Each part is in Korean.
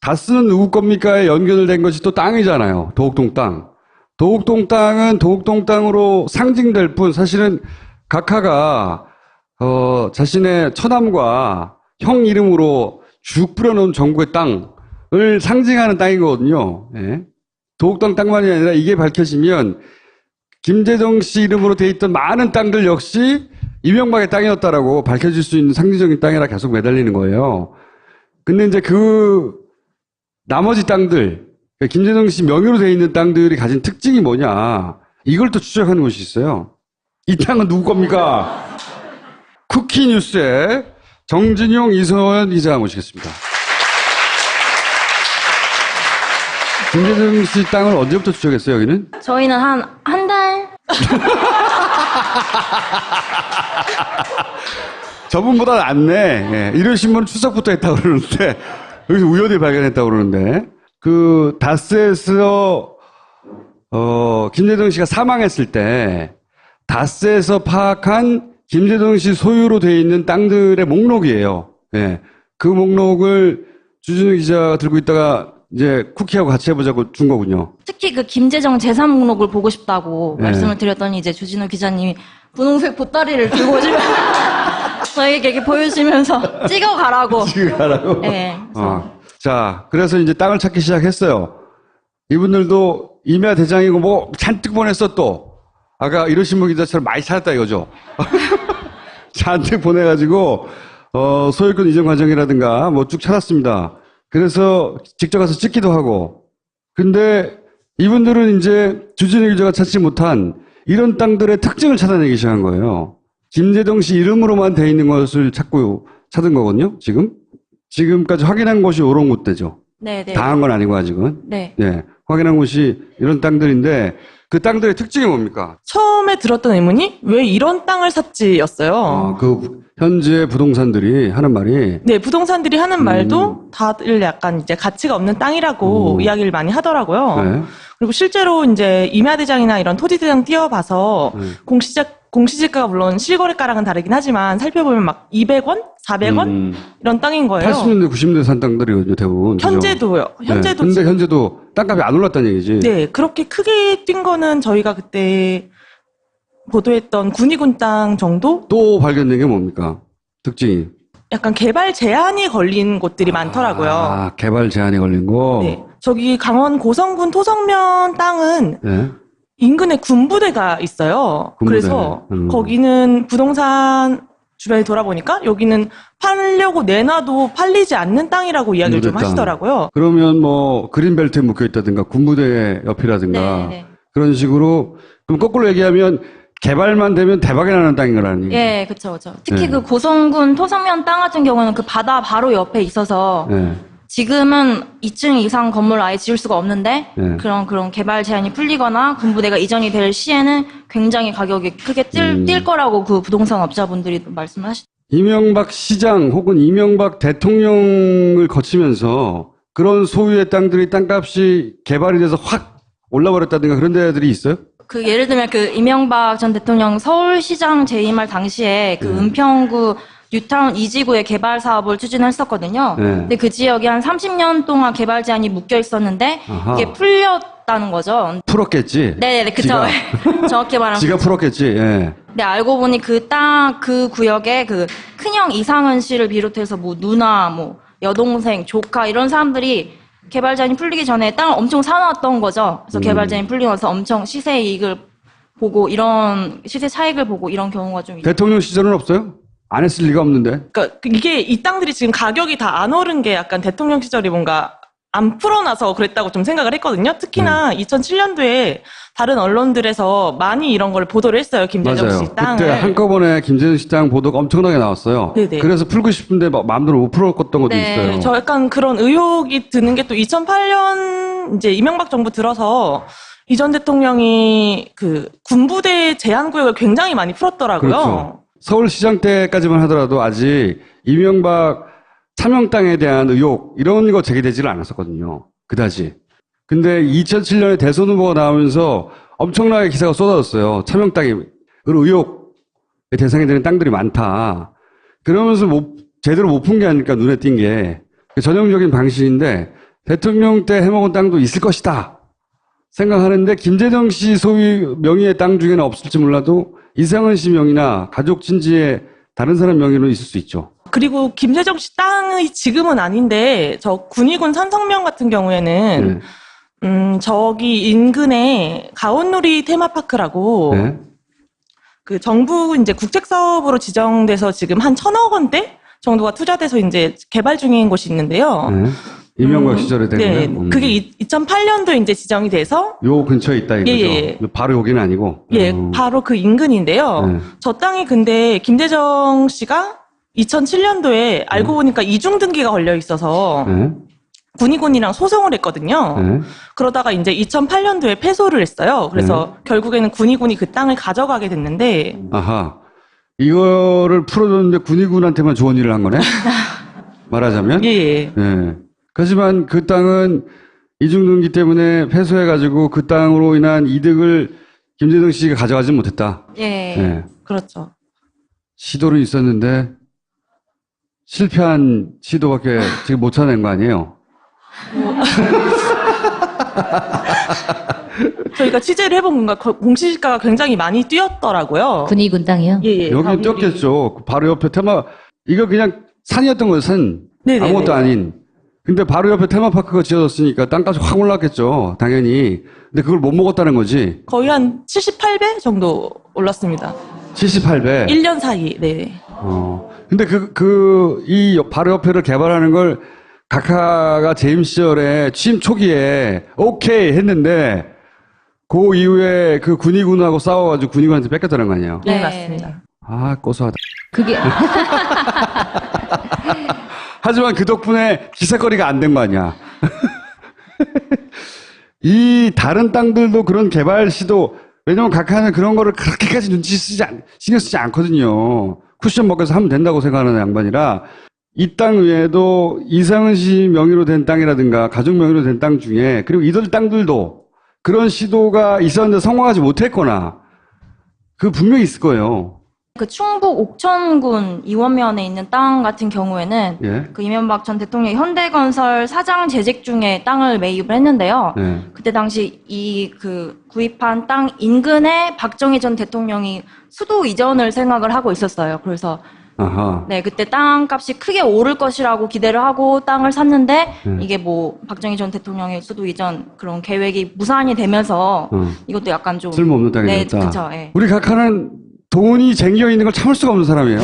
다스는 누구 겁니까에 연결된 것이 또 땅이잖아요. 도곡동 땅. 도곡동 땅은 도곡동 땅으로 상징될 뿐 사실은 각하가 자신의 처남과 형 이름으로 쭉 뿌려놓은 정부의 땅을 상징하는 땅이거든요. 예. 도곡동 땅만이 아니라 이게 밝혀지면 김재정 씨 이름으로 돼 있던 많은 땅들 역시 이명박의 땅이었다라고 밝혀질 수 있는 상징적인 땅이라 계속 매달리는 거예요. 근데 이제 그 나머지 땅들, 김재정 씨 명의로 돼 있는 땅들이 가진 특징이 뭐냐, 이걸 또 추적하는 것이 있어요. 이 땅은 누구 겁니까? 쿠키뉴스의 정진용, 이소연 기자 모시겠습니다. 김재정 씨 땅을 언제부터 추적했어요, 여기는? 저희는 한 달? 저분보다 낫네. 예, 일요신문은 추석부터 했다고 그러는데, 여기서 우연히 발견했다고 그러는데, 그, 다스에서, 김재정 씨가 사망했을 때, 다스에서 파악한 김재정 씨 소유로 되어 있는 땅들의 목록이에요. 예. 그 목록을 주진우 기자가 들고 있다가 이제 쿠키하고 같이 해보자고 준 거군요. 특히 그 김재정 재산 목록을 보고 싶다고 네. 말씀을 드렸더니 이제 주진우 기자님이 분홍색 보따리를 들고 오시면 저에게 이렇게 보여주시면서 찍어가라고. 찍어가라고? 네. 자, 그래서 이제 땅을 찾기 시작했어요. 이분들도 임야 대장이고 뭐 잔뜩 보냈어 또. 아까 이러신문 기자처럼 많이 찾았다 이거죠. 잔뜩 보내가지고 소유권 이전 과정이라든가 뭐 쭉 찾았습니다. 그래서 직접 가서 찍기도 하고. 근데 이분들은 이제 주진우 기자가 찾지 못한 이런 땅들의 특징을 찾아내기 시작한 거예요. 김재정 씨 이름으로만 돼 있는 것을 찾은 거거든요. 지금까지 확인한 곳이 이런 곳대죠. 네네. 다 한 건 아니고 아직은. 네. 예, 확인한 곳이 이런 땅들인데 그 땅들의 특징이 뭡니까? 처음에 들었던 의문이 왜 이런 땅을 샀지였어요. 그 현재 부동산들이 하는 말이. 네, 부동산들이 하는 말도 다들 약간 이제 가치가 없는 땅이라고 이야기를 많이 하더라고요. 네. 그리고 실제로 이제 임야대장이나 이런 토지대장 띄워봐서 공시지가가 물론 실거래가랑은 다르긴 하지만 살펴보면 막 200원, 400원 이런 땅인 거예요. 80년대, 90년대 산 땅들이거든요, 대부분. 현재도요. 현재도. 네. 근데 현재도 땅값이 안 올랐다는 얘기지. 네, 그렇게 크게 뛴 거는 저희가 그때 보도했던 군위군 땅 정도? 또 발견된 게 뭡니까? 특징이. 약간 개발 제한이 걸린 곳들이 많더라고요. 개발 제한이 걸린 거? 네. 저기 강원 고성군 토성면 땅은 네. 인근에 군부대가 있어요. 군부대. 그래서 거기는 부동산 주변에 돌아보니까 여기는 팔려고 내놔도 팔리지 않는 땅이라고 이야기를 좀 하시더라고요. 그러면 뭐 그린벨트에 묶여있다든가 군부대 옆이라든가 네네. 그런 식으로, 그럼 거꾸로 얘기하면 개발만 되면 대박이 나는 땅인 거라는 얘기죠. 예, 그쵸. 특히 네. 그 고성군 토성면 땅 같은 경우는 그 바다 바로 옆에 있어서 네. 지금은 2층 이상 건물을 아예 지을 수가 없는데 네. 그런 개발 제한이 풀리거나 군부대가 이전이 될 시에는 굉장히 가격이 크게 뛸 거라고 그 부동산 업자분들이 말씀을 하시죠. 이명박 시장 혹은 이명박 대통령을 거치면서 그런 소유의 땅들이 땅값이 개발이 돼서 확 올라버렸다든가 그런 데들이 있어요? 그 예를 들면 그 이명박 전 대통령 서울시장 재임할 당시에 그 은평구 뉴타운 2지구의 개발 사업을 추진했었거든요. 네. 근데 그 지역이 한 30년 동안 개발 제한이 묶여 있었는데 아하. 이게 풀렸다는 거죠. 풀었겠지. 네네, 그쵸. 정확히 말하면. 지가 풀었겠지. 예. 근데 알고 보니 그 구역에 그 큰형 이상은 씨를 비롯해서 뭐 누나, 뭐 여동생, 조카 이런 사람들이 개발 제한이 풀리기 전에 땅을 엄청 사놨던 거죠. 그래서 개발 제한이 풀리고 나서 엄청 시세 이익을 보고 이런 시세 차익을 보고 이런 경우가 좀 있어요. 대통령 시절은 없어요? 안 했을 리가 없는데. 그러니까 이게 이 땅들이 지금 가격이 다 안 오른 게 약간 대통령 시절이 뭔가 안 풀어놔서 그랬다고 좀 생각을 했거든요. 특히나 2007년도에 다른 언론들에서 많이 이런 걸 보도를 했어요. 김재정 맞아요. 씨 땅을. 그때 한꺼번에 김재정 씨 땅 보도가 엄청나게 나왔어요. 네네. 그래서 풀고 싶은데 마음대로 못 풀었던 것도 네. 있어요. 저 약간 그런 의혹이 드는 게 또 2008년 이제 이명박 정부 들어서 이전 대통령이 그 군부대 제한 구역을 굉장히 많이 풀었더라고요. 그렇죠. 서울시장 때까지만 하더라도 아직 이명박 차명 땅에 대한 의혹 이런 거 제기되지를 않았었거든요. 그다지. 근데 2007년에 대선 후보가 나오면서 엄청나게 기사가 쏟아졌어요. 차명 땅이 의혹의 대상이 되는 땅들이 많다. 그러면서 제대로 못 푼 게 아닐까 눈에 띈 게 전형적인 방식인데 대통령 때 해먹은 땅도 있을 것이다 생각하는데 김재정 씨 소유 명의의 땅 중에는 없을지 몰라도 이상은 씨 명의나 가족 친지의 다른 사람 명의로 있을 수 있죠. 그리고 김재정 씨 땅이 지금은 아닌데 저 군위군 산성면 같은 경우에는 저기 인근에 가온누리 테마파크라고 네. 그 정부 이제 국책 사업으로 지정돼서 지금 한 1,000억 원대 정도가 투자돼서 이제 개발 중인 곳이 있는데요. 네. 이명박 시절에 된 네, 거예요? 그게 2008년도에 이제 지정이 돼서 요 근처에 있다 이거죠. 예. 바로 여기는 아니고. 예, 바로 그 인근인데요. 네. 저 땅이 근데 김대정 씨가 2007년도에 알고 보니까 이중 등기가 걸려 있어서 네. 군위군이랑 소송을 했거든요. 네. 그러다가 이제 2008년도에 패소를 했어요. 그래서 결국에는 군위군이 그 땅을 가져가게 됐는데 아하. 이거를 풀어줬는데 군의군한테만 좋은 일을 한 거네? 말하자면? 예. 예. 하지만 그 땅은 이중등기 때문에 패소해가지고 그 땅으로 인한 이득을 김재정 씨가 가져가지 못했다. 예. 예. 그렇죠. 시도는 있었는데 실패한 시도밖에 지금 못 찾아낸 거 아니에요? 저희가 취재를 해본 건가 공시지가가 굉장히 많이 뛰었더라고요. 군위군 땅이요? 예. 여기는 뛰었겠죠. 바로 옆에 이거 그냥 산이었던 거예요, 산. 네네네. 아무것도 아닌. 근데 바로 옆에 테마파크가 지어졌으니까 땅값이 확 올랐겠죠. 당연히. 근데 그걸 못 먹었다는 거지. 거의 한 78배 정도 올랐습니다. 78배. 1년 사이. 네. 근데 이 바로 옆에를 개발하는 걸 각하가 재임 시절에 취임 초기에 오케이 했는데 그 이후에 그 군의군하고 싸워가지고 군의군한테 뺏겼다는 거 아니에요? 네, 네. 맞습니다. 아, 고소하다. 그게 하지만 그 덕분에 기사거리가 안 된 거 아니야. 이 다른 땅들도 그런 개발 시도, 왜냐면 각하는 그런 거를 그렇게까지 신경 쓰지 않거든요. 쿠션 먹여서 하면 된다고 생각하는 양반이라 이 땅 외에도 이상은 씨 명의로 된 땅이라든가 가족 명의로 된 땅 중에 그리고 이들 땅들도 그런 시도가 있었는데 성공하지 못했거나 그 분명히 있을 거예요. 그 충북 옥천군 이원면에 있는 땅 같은 경우에는 예. 그 이명박 전 대통령이 현대건설 사장 재직 중에 땅을 매입을 했는데요. 네. 그때 당시 구입한 땅 인근에 박정희 전 대통령이 수도 이전을 생각을 하고 있었어요. 그래서 아하. 네, 그때 땅값이 크게 오를 것이라고 기대를 하고 땅을 샀는데 이게 뭐 박정희 전 대통령의 수도 이전 그런 계획이 무산이 되면서 이것도 약간 좀 쓸모없는 땅이 네, 됐다. 그쵸, 예. 우리 각하는 돈이 쟁겨 있는 걸 참을 수가 없는 사람이에요.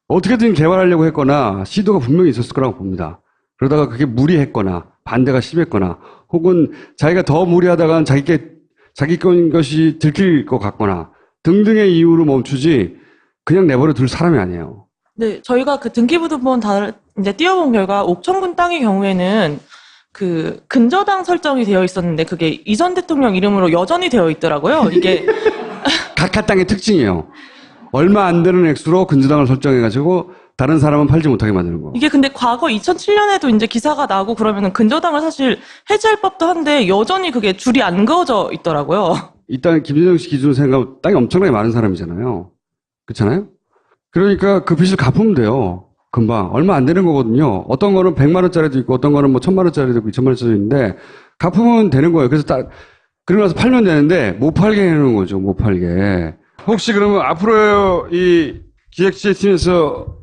어떻게든 개발하려고 했거나 시도가 분명히 있었을 거라고 봅니다. 그러다가 그게 무리했거나 반대가 심했거나 혹은 자기가 더 무리하다가 자기 건 것이 들킬 것 같거나 등등의 이유로 멈추지 그냥 내버려 둘 사람이 아니에요. 네, 저희가 그 등기부등본 다 이제 띄워본 결과 옥천군 땅의 경우에는 그 근저당 설정이 되어 있었는데 그게 이전 대통령 이름으로 여전히 되어 있더라고요. 이게 각하 땅의 특징이에요. 얼마 안 되는 액수로 근저당을 설정해가지고 다른 사람은 팔지 못하게 만드는 거. 이게 근데 과거 2007년에도 이제 기사가 나고 그러면은 근저당을 사실 해지할 법도 한데 여전히 그게 줄이 안 그어져 있더라고요. 이 땅 김재정 씨 기준으로 생각하면 땅이 엄청나게 많은 사람이잖아요. 그렇잖아요? 그러니까 그 빚을 갚으면 돼요. 금방. 얼마 안 되는 거거든요. 어떤 거는 100만 원짜리도 있고 어떤 거는 뭐 1000만 원짜리도 있고 2000만 원짜리도 있는데 갚으면 되는 거예요. 그래서 그러고 나서 팔면 되는데 못 팔게 해놓은 거죠. 못 팔게. 혹시 그러면 앞으로 이 기획재팀에서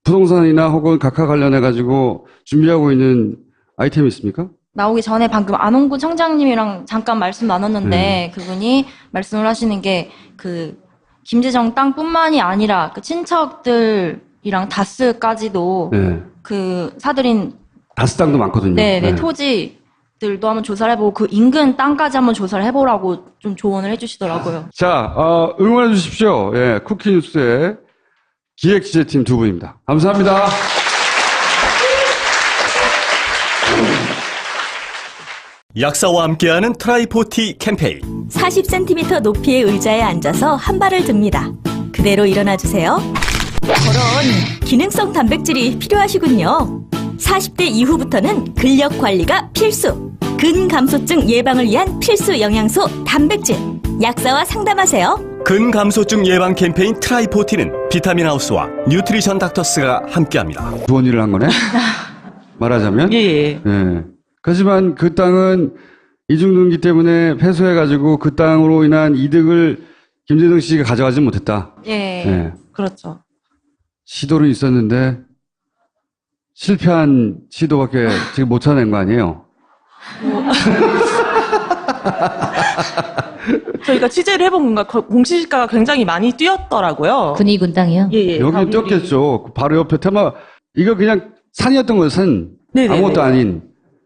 부동산이나 혹은 각하 관련해가지고 준비하고 있는 아이템이 있습니까? 나오기 전에 방금 안홍구 청장님이랑 잠깐 말씀 나눴는데 그분이 말씀을 하시는 게 그 김재정 땅뿐만이 아니라 그 친척들이랑 다스까지도 네. 그 사들인 다스 땅도 많거든요. 네, 토지들도 한번 조사를 해보고 그 인근 땅까지 한번 조사를 해보라고 좀 조언을 해주시더라고요. 자, 응원해 주십시오. 예, 쿠키뉴스의 기획지재팀 두 분입니다. 감사합니다. 약사와 함께하는 트라이포티 캠페인. 40cm 높이의 의자에 앉아서 한 발을 듭니다. 그대로 일어나 주세요. 저런 기능성 단백질이 필요하시군요. 40대 이후부터는 근력 관리가 필수. 근감소증 예방을 위한 필수 영양소 단백질. 약사와 상담하세요. 근감소증 예방 캠페인 트라이포티는 비타민 하우스와 뉴트리션 닥터스가 함께합니다. 좋은 일을 한 거네? 말하자면. 예, 예. 예. 하지만 그 땅은 이중등기 때문에 패소해가지고 그 땅으로 인한 이득을 김재동 씨가 가져가지 못했다. 예. 예. 그렇죠. 시도는 있었는데 실패한 시도밖에 지금 못 찾아낸 거 아니에요? 저희가 취재를 해본 공시지가가 굉장히 많이 뛰었더라고요. 군위군 땅이요? 예, 예. 여기는 뛰었겠죠. 바로 옆에 이거 그냥 산이었던 거예요, 산. 네네네. 아무것도 아닌.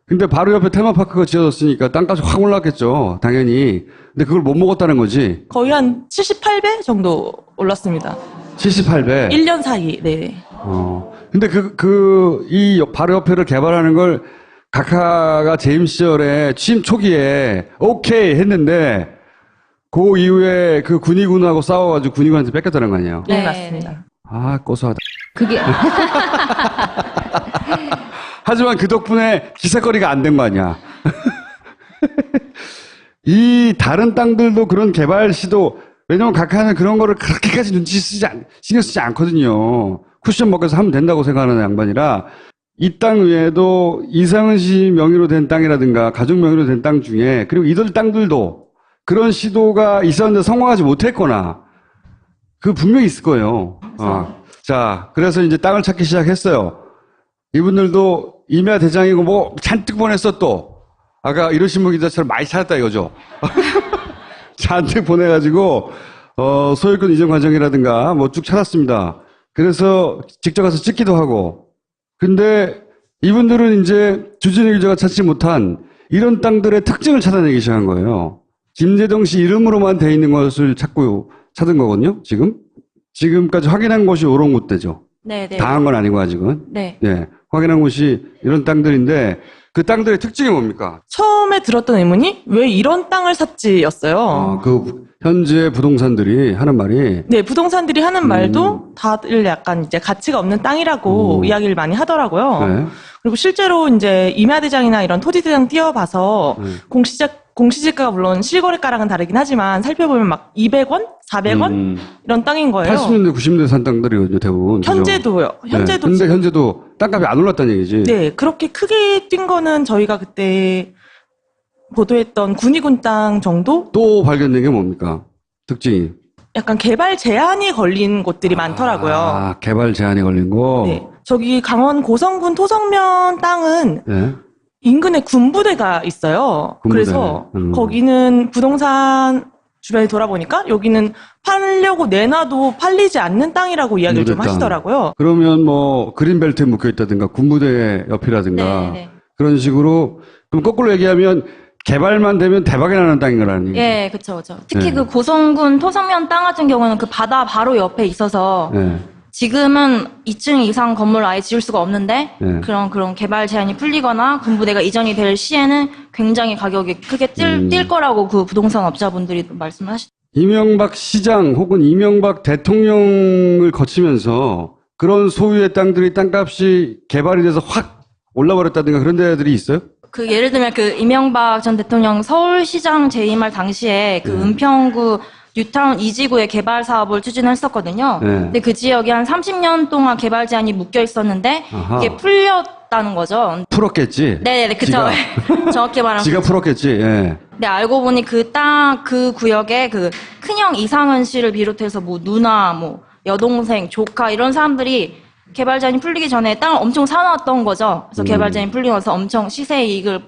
근데 바로 옆에 테마파크가 지어졌으니까 땅값이 확 올랐겠죠. 당연히. 근데 그걸 못 먹었다는 거지. 거의 한 78배 정도 올랐습니다. 78배. 1년 사이, 네. 근데 이 바로 옆에를 개발하는 걸 각하가 재임 시절에 취임 초기에 오케이 했는데 그 이후에 그 군의군하고 싸워가지고 군의군한테 뺏겼다는 거 아니에요? 네, 네, 맞습니다. 아, 고소하다. 그게 하지만 그 덕분에 기사거리가 안 된 거 아니야. 이 다른 땅들도 그런 개발 시도, 왜냐면 각하는 그런 거를 그렇게까지 신경 쓰지 않거든요. 쿠션 먹여서 하면 된다고 생각하는 양반이라 이 땅 외에도 이상은 씨 명의로 된 땅이라든가 가족 명의로 된 땅 중에 그리고 이들 땅들도 그런 시도가 있었는데 성공하지 못했거나 그 분명히 있을 거예요. 자, 그래서 이제 땅을 찾기 시작했어요. 이분들도 임야 대장이고 뭐 잔뜩 보냈어 또. 아까 이로신문 기자처럼 많이 찾았다 이거죠. 잔뜩 보내가지고 소유권 이전 과정이라든가 뭐 쭉 찾았습니다. 그래서 직접 가서 찍기도 하고. 근데 이분들은 이제 주진우 기자가 찾지 못한 이런 땅들의 특징을 찾아내기 시작한 거예요. 김재동 씨 이름으로만 돼 있는 것을 찾은 거거든요. 지금까지 확인한 곳이 이런 곳대죠. 네, 네. 다 한 건 아니고 아직은. 네. 예, 확인한 곳이 이런 땅들인데 그 땅들의 특징이 뭡니까? 처음에 들었던 의문이 왜 이런 땅을 샀지였어요. 그 현재 부동산들이 하는 말이 네, 부동산들이 하는 말도 다들 약간 이제 가치가 없는 땅이라고 이야기를 많이 하더라고요. 네. 그리고 실제로 이제 임야대장이나 이런 토지대장 띄워봐서 공시지가가 물론 실거래가랑은 다르긴 하지만 살펴보면 막 200원, 400원 이런 땅인 거예요. 80년대, 90년대 산 땅들이거든요, 대부분. 그죠? 현재도요. 현재도 네. 근데 지금. 현재도 땅값이 안 올랐다는 얘기지. 네, 그렇게 크게 뛴 거는 저희가 그때 보도했던 군위군 땅 정도? 또 발견된 게 뭡니까? 특징이. 약간 개발 제한이 걸린 곳들이 많더라고요. 아, 개발 제한이 걸린 거? 네. 저기 강원 고성군 토성면 땅은 네. 인근에 군부대가 있어요. 군부대. 그래서 거기는 부동산 주변에 돌아보니까 여기는 팔려고 내놔도 팔리지 않는 땅이라고 이야기를 좀 군부대 땅. 하시더라고요. 그러면 뭐 그린벨트에 묶여 있다든가 군부대 옆이라든가 네, 네. 그런 식으로 그럼 거꾸로 얘기하면 개발만 되면 대박이 나는 땅인 거라는 얘기죠. 예, 그쵸, 그쵸. 특히 네. 그 고성군 토성면 땅 같은 경우는 그 바다 바로 옆에 있어서 네. 지금은 2층 이상 건물을 아예 지을 수가 없는데 네. 그런 개발 제한이 풀리거나 군부대가 이전이 될 시에는 굉장히 가격이 크게 뛸 거라고 그 부동산 업자분들이 말씀을 하시더라고요. 이명박 시장 혹은 이명박 대통령을 거치면서 그런 소유의 땅들이 땅값이 개발이 돼서 확 올라버렸다든가 그런 데들이 있어요? 그 예를 들면 그 이명박 전 대통령 서울시장 재임할 당시에 그 은평구 뉴타운 2지구의 개발 사업을 추진했었거든요. 네. 근데 그 지역이 한 30년 동안 개발 제한이 묶여 있었는데 아하. 이게 풀렸다는 거죠. 풀었겠지. 네네, 그쵸. 정확히 말하면. 지가 풀었겠지. 예. 근데 알고 보니 그 구역에 그 큰형 이상은 씨를 비롯해서 뭐 누나, 뭐 여동생, 조카 이런 사람들이 개발 제한이 풀리기 전에 땅을 엄청 사놨던 거죠. 그래서 개발 제한이 풀리고 나서 엄청 시세 이익을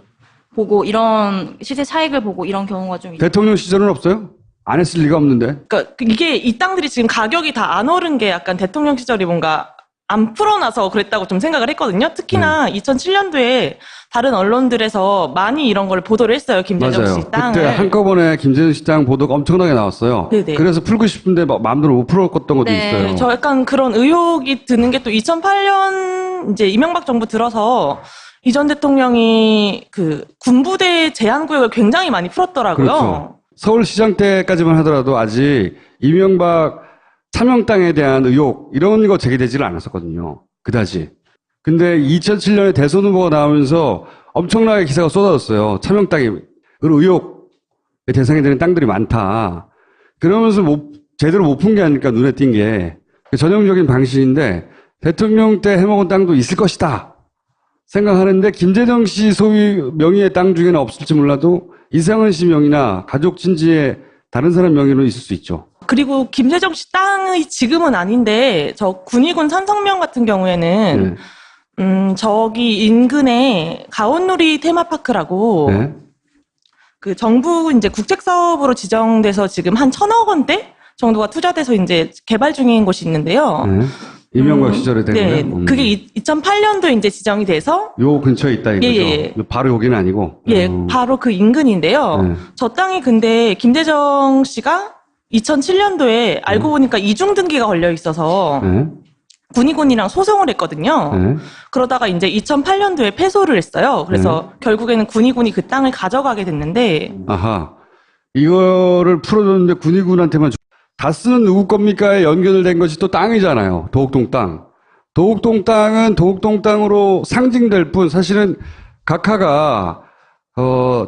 보고 이런 시세 차익을 보고 이런 경우가 좀 있어요. 대통령 시절은 없어요? 안 했을 리가 없는데. 그러니까 이게 이 땅들이 지금 가격이 다 안 오른 게 약간 대통령 시절이 뭔가 안 풀어놔서 그랬다고 좀 생각을 했거든요. 특히나 2007년도에 다른 언론들에서 많이 이런 걸 보도를 했어요. 김재정 맞아요. 씨 땅을. 그때 한꺼번에 김재정 씨 땅 보도가 엄청나게 나왔어요. 네네. 그래서 풀고 싶은데 마음대로 못 풀었던 것도 네. 있어요. 저 약간 그런 의혹이 드는 게 또 2008년 이제 이명박 정부 들어서 이전 대통령이 그 군부대 제한 구역을 굉장히 많이 풀었더라고요. 그렇죠. 서울시장 때까지만 하더라도 아직 이명박 차명 땅에 대한 의혹 이런 거 제기되지를 않았었거든요. 그다지. 근데 2007년에 대선 후보가 나오면서 엄청나게 기사가 쏟아졌어요. 차명 땅이 의혹의 대상이 되는 땅들이 많다. 그러면서 제대로 못 푼 게 아닐까 눈에 띈 게 전형적인 방식인데 대통령 때 해먹은 땅도 있을 것이다. 생각하는데 김재정 씨 소유 명의의 땅 중에는 없을지 몰라도 이상은 씨 명의나 가족 친지의 다른 사람 명의로 있을 수 있죠. 그리고 김재정 씨 땅이 지금은 아닌데 저 군위군 산성면 같은 경우에는 저기 인근에 가온누리 테마파크라고 네. 그 정부 이제 국책 사업으로 지정돼서 지금 한 1,000억 원대 정도가 투자돼서 이제 개발 중인 곳이 있는데요. 네. 이명박 시절에 된 네, 거예요? 그게 2008년도에 이제 지정이 돼서 요 근처에 있다 이거죠? 예. 바로 여기는 아니고? 바로 그 인근인데요. 네. 저 땅이 근데 김재정 씨가 2007년도에 알고 보니까 이중 등기가 걸려 있어서 네. 군위군이랑 소송을 했거든요. 네. 그러다가 이제 2008년도에 패소를 했어요. 그래서 결국에는 군위군이 그 땅을 가져가게 됐는데 아하. 이거를 풀어줬는데 군의군한테만 다스는 누구 겁니까에 연결된 것이 또 땅이잖아요. 도곡동 땅. 도곡동 땅은 도곡동 땅으로 상징될 뿐 사실은 각하가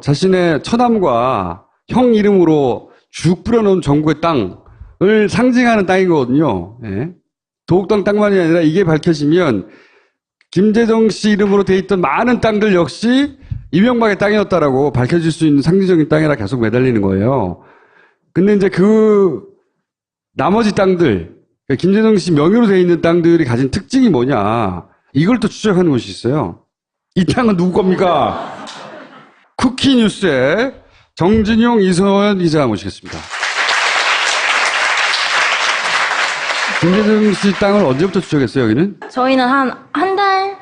자신의 처남과 형 이름으로 쭉 뿌려놓은 정부의 땅을 상징하는 땅이거든요. 예. 도곡동 땅만이 아니라 이게 밝혀지면 김재정 씨 이름으로 돼 있던 많은 땅들 역시 이명박의 땅이었다라고 밝혀질 수 있는 상징적인 땅이라 계속 매달리는 거예요. 근데 이제 그 나머지 땅들, 그러니까 김재정 씨 명의로 돼 있는 땅들이 가진 특징이 뭐냐, 이걸 또 추적하는 것이 있어요. 이 땅은 누구 겁니까? 쿠키뉴스의 정진용, 이소연 기자 모시겠습니다. 김재정 씨 땅을 언제부터 추적했어요, 여기는? 저희는 한 달?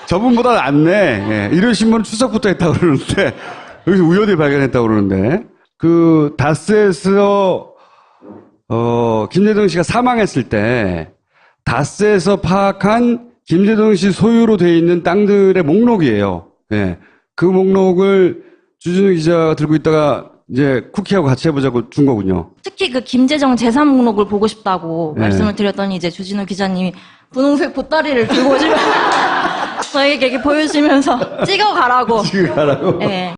저분보다 낫네. 예, 일요신문은 추석부터 했다고 그러는데, 여기서 우연히 발견했다고 그러는데, 그, 다스에서, 김재정 씨가 사망했을 때, 다스에서 파악한 김재정 씨 소유로 되어 있는 땅들의 목록이에요. 예. 그 목록을 주진우 기자가 들고 있다가 이제 쿠키하고 같이 해보자고 준 거군요. 특히 그 김재정 재산 목록을 보고 싶다고 네. 말씀을 드렸더니 이제 주진우 기자님이 분홍색 보따리를 들고 오시면 저에게 이렇게 보여주시면서 찍어가라고. 지금 가라고. 네.